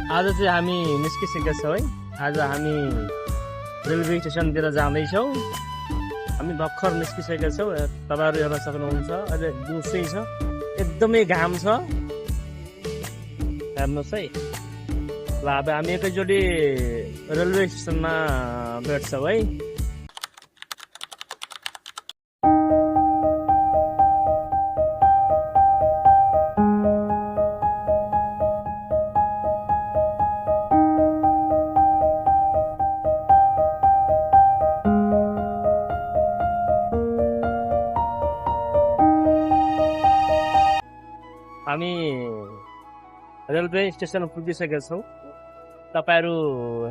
आज चाहिँ हामी निस्किसकेका छौँ है। आज हामी रेलवे स्टेसनतिर जाँदैछौँ। हामी भर्खर निस्किसकेका छौँ। तपाईँहरू हेर्न सक्नुहुन्छ अहिले दिउँसै छ, एकदमै घाम छ, हेर्नुहोस् है। ल अब हामी एकैचोटि रेलवे स्टेसनमा भेट्छौँ है। हामी रेलवे स्टेसन पुगिसकेका छौँ। तपाईँहरू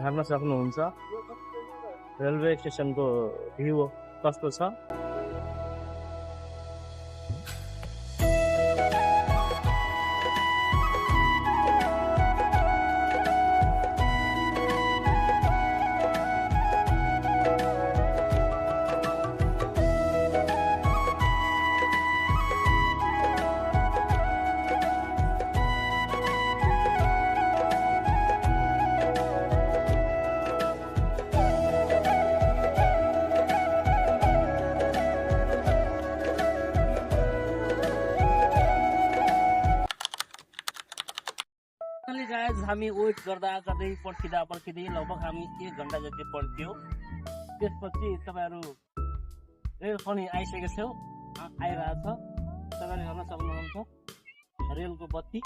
हेर्न सक्नुहुन्छ रेलवे स्टेसनको भ्यू कस्तो छ। हामी वेट गर्दा पर्खिँदै लगभग हामी 1 घन्टा जति पर्ख्यौँ। त्यसपछि तपाईँहरू रेल पनि आइसकेको छौँ, आइरहेछ। तपाईँहरू हेर्न सक्नुहुन्छ रेलको बत्ती।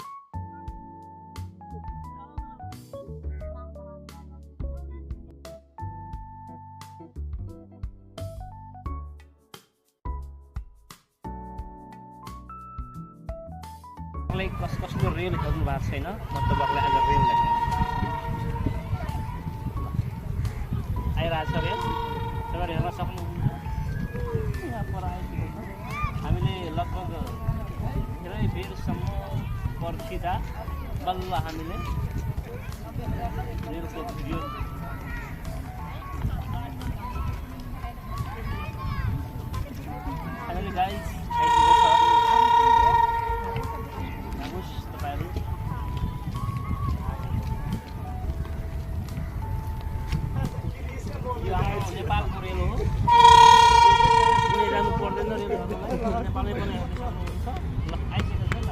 कसको रेल हेर्नु भएको छैन, मतलब आज रेल आइरहेछ रेल। तपाईँहरू हेर्न सक्नुहुन्छ यहाँ पर आइसकेको छ। हामीले लगभग धेरै बेरसम्म पर्खिँदा बल्ल हामीले रेलको भिडियो हामीले गाइस आइसकेको छ। नेपालको रेल हो, कुनै जानु पर्दैन रेलहरूलाई, नेपालै पनि हेर्न सक्नुहुन्छ। ल आइसकेको छ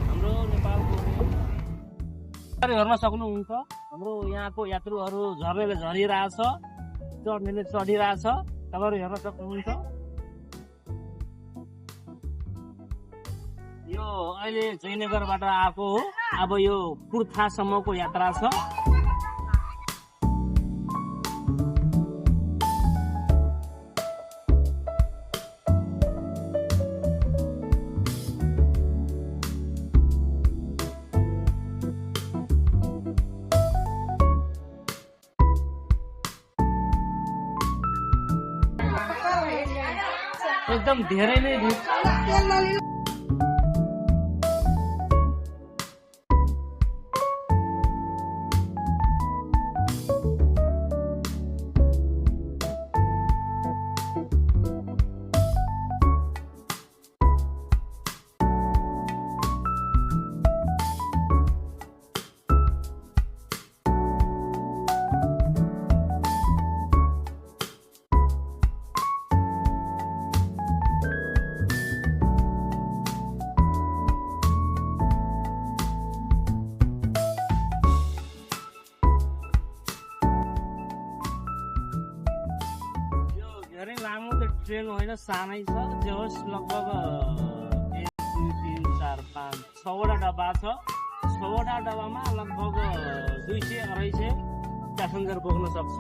हाम्रो नेपालको रेल। हेर्न सक्नुहुन्छ हाम्रो यहाँको यात्रुहरू झर्नेले झरिरहेछ, चढ्नेले चढिरहेछ। तपाईँहरू हेर्न सक्नुहुन्छ यो अहिले जयनगरबाट आएको हो। अब यो कुर्थासम्मको यात्रा छ। एकदम धेरै नै धेरै लामो त ट्रेन होइन, सानै छ। जो होस् लगभग 1 2 3 4 5 6वटा डब्बा छ। 6वटा डब्बामा लगभग 200-250 प्यासेन्जर बोक्न सक्छ।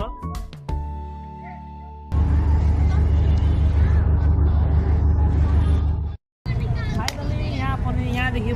फाइनली यहाँ पनि यहाँदेखि